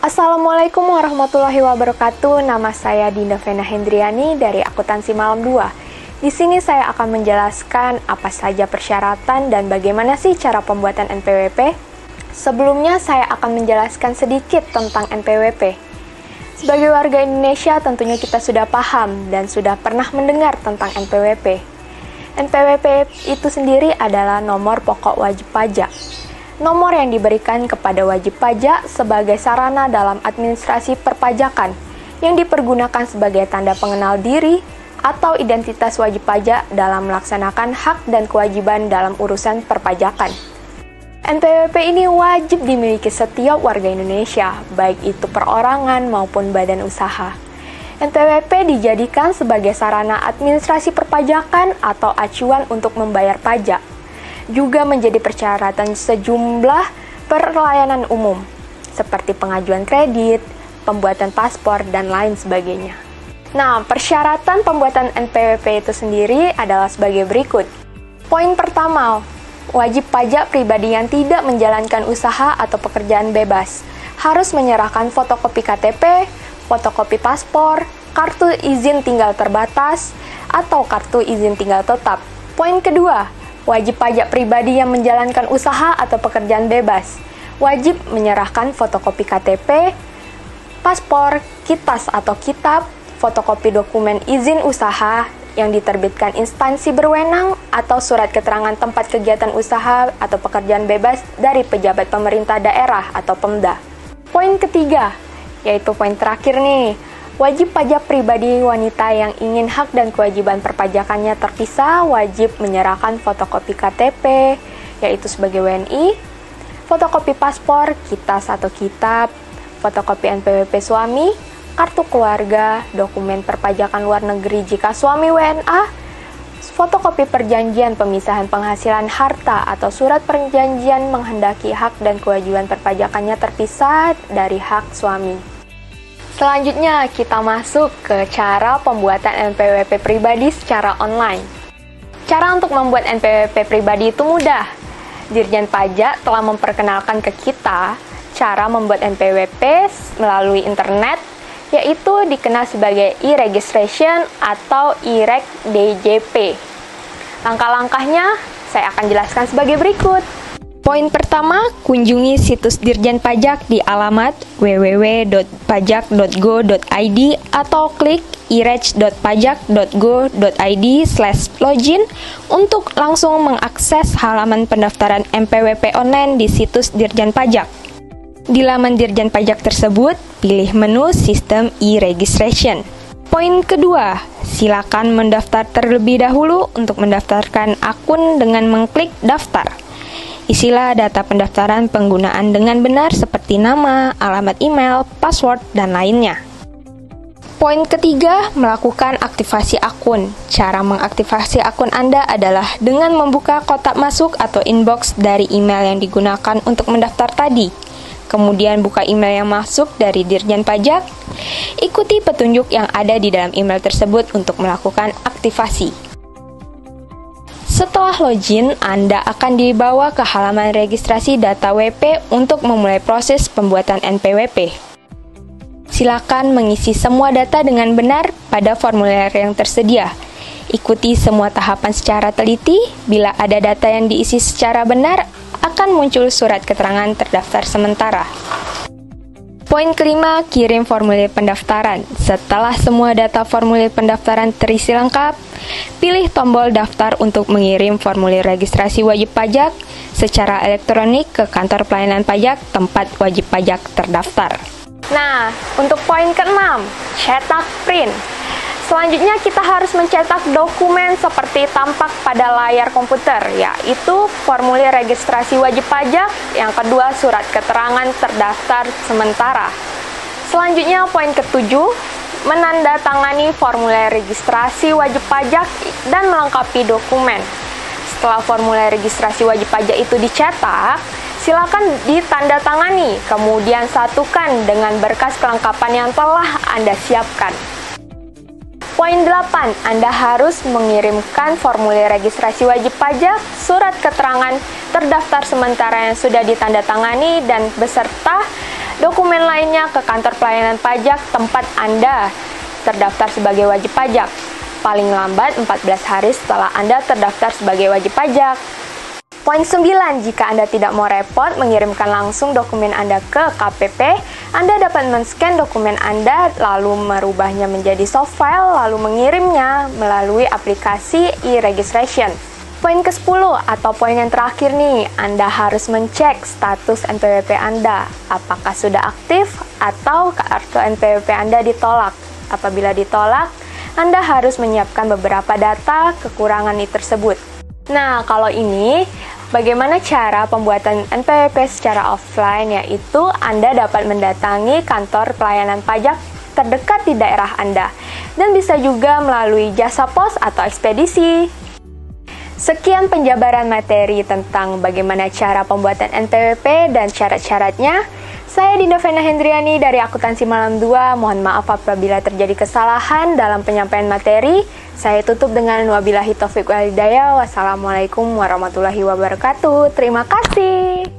Assalamualaikum warahmatullahi wabarakatuh. Nama saya Dinda Vena Hendriani dari Akuntansi Malam 2. Di sini saya akan menjelaskan apa saja persyaratan dan bagaimana sih cara pembuatan NPWP. Sebelumnya saya akan menjelaskan sedikit tentang NPWP. Sebagai warga Indonesia tentunya kita sudah paham dan sudah pernah mendengar tentang NPWP. NPWP itu sendiri adalah nomor pokok wajib pajak. Nomor yang diberikan kepada wajib pajak sebagai sarana dalam administrasi perpajakan yang dipergunakan sebagai tanda pengenal diri atau identitas wajib pajak dalam melaksanakan hak dan kewajiban dalam urusan perpajakan. NPWP ini wajib dimiliki setiap warga Indonesia, baik itu perorangan maupun badan usaha. NPWP dijadikan sebagai sarana administrasi perpajakan atau acuan untuk membayar pajak. Juga menjadi persyaratan sejumlah perlayanan umum, seperti pengajuan kredit, pembuatan paspor, dan lain sebagainya. Nah, persyaratan pembuatan NPWP itu sendiri adalah sebagai berikut. Poin pertama, wajib pajak pribadi yang tidak menjalankan usaha atau pekerjaan bebas harus menyerahkan fotokopi KTP, fotokopi paspor, kartu izin tinggal terbatas, atau kartu izin tinggal tetap. Poin kedua, wajib pajak pribadi yang menjalankan usaha atau pekerjaan bebas wajib menyerahkan fotokopi KTP, paspor, kitas atau kitab, fotokopi dokumen izin usaha yang diterbitkan instansi berwenang atau surat keterangan tempat kegiatan usaha atau pekerjaan bebas dari pejabat pemerintah daerah atau Pemda. Poin ketiga, yaitu poin terakhir nih, wajib pajak pribadi wanita yang ingin hak dan kewajiban perpajakannya terpisah wajib menyerahkan fotokopi KTP, yaitu sebagai WNI, fotokopi paspor, kitas atau kitab, fotokopi NPWP suami, kartu keluarga, dokumen perpajakan luar negeri jika suami WNA, fotokopi perjanjian pemisahan penghasilan harta atau surat perjanjian menghendaki hak dan kewajiban perpajakannya terpisah dari hak suami. Selanjutnya, kita masuk ke cara pembuatan NPWP pribadi secara online. Cara untuk membuat NPWP pribadi itu mudah. Dirjen Pajak telah memperkenalkan ke kita cara membuat NPWP melalui internet, yaitu dikenal sebagai e-registration atau e-reg-DJP. Langkah-langkahnya saya akan jelaskan sebagai berikut. Poin pertama, kunjungi situs Dirjen Pajak di alamat www.pajak.go.id atau klik ireg.pajak.go.id/login untuk langsung mengakses halaman pendaftaran NPWP online di situs Dirjen Pajak. Di laman Dirjen Pajak tersebut, pilih menu Sistem e-registration. Poin kedua, silakan mendaftar terlebih dahulu untuk mendaftarkan akun dengan mengklik daftar. Isilah data pendaftaran penggunaan dengan benar seperti nama, alamat email, password, dan lainnya. Poin ketiga, melakukan aktivasi akun. Cara mengaktifasi akun Anda adalah dengan membuka kotak masuk atau inbox dari email yang digunakan untuk mendaftar tadi. Kemudian buka email yang masuk dari Dirjen Pajak. Ikuti petunjuk yang ada di dalam email tersebut untuk melakukan aktivasi. Setelah login, Anda akan dibawa ke halaman registrasi data WP untuk memulai proses pembuatan NPWP. Silakan mengisi semua data dengan benar pada formulir yang tersedia. Ikuti semua tahapan secara teliti. Bila ada data yang diisi secara benar, akan muncul surat keterangan terdaftar sementara. Poin kelima, kirim formulir pendaftaran. Setelah semua data formulir pendaftaran terisi lengkap, pilih tombol daftar untuk mengirim formulir registrasi wajib pajak secara elektronik ke kantor pelayanan pajak tempat wajib pajak terdaftar. Nah, untuk poin keenam, cetak print. Selanjutnya kita harus mencetak dokumen seperti tampak pada layar komputer, yaitu formulir registrasi wajib pajak, yang kedua surat keterangan terdaftar sementara. Selanjutnya poin ketujuh, menandatangani formulir registrasi wajib pajak dan melengkapi dokumen. Setelah formulir registrasi wajib pajak itu dicetak, silakan ditandatangani, kemudian satukan dengan berkas kelengkapan yang telah Anda siapkan. Poin 8, Anda harus mengirimkan formulir registrasi wajib pajak, surat keterangan terdaftar sementara yang sudah ditandatangani, dan beserta Dokumen lainnya ke kantor pelayanan pajak tempat Anda terdaftar sebagai wajib pajak, paling lambat 14 hari setelah Anda terdaftar sebagai wajib pajak. Poin 9, jika Anda tidak mau repot mengirimkan langsung dokumen Anda ke KPP, Anda dapat men-scan dokumen Anda lalu merubahnya menjadi soft file lalu mengirimnya melalui aplikasi e-registration. Poin ke-10 atau poin yang terakhir nih, Anda harus mencek status NPWP Anda, apakah sudah aktif atau kartu NPWP Anda ditolak. Apabila ditolak, Anda harus menyiapkan beberapa data kekurangan tersebut. Nah, kalau ini, bagaimana cara pembuatan NPWP secara offline, yaitu Anda dapat mendatangi kantor pelayanan pajak terdekat di daerah Anda, dan bisa juga melalui jasa pos atau ekspedisi. Sekian penjabaran materi tentang bagaimana cara pembuatan NPWP dan syarat-syaratnya. Saya Dinda Vena Hendriani dari Akuntansi Malam 2. Mohon maaf apabila terjadi kesalahan dalam penyampaian materi. Saya tutup dengan wabillahi taufiq wal hidayah. Wassalamualaikum warahmatullahi wabarakatuh. Terima kasih.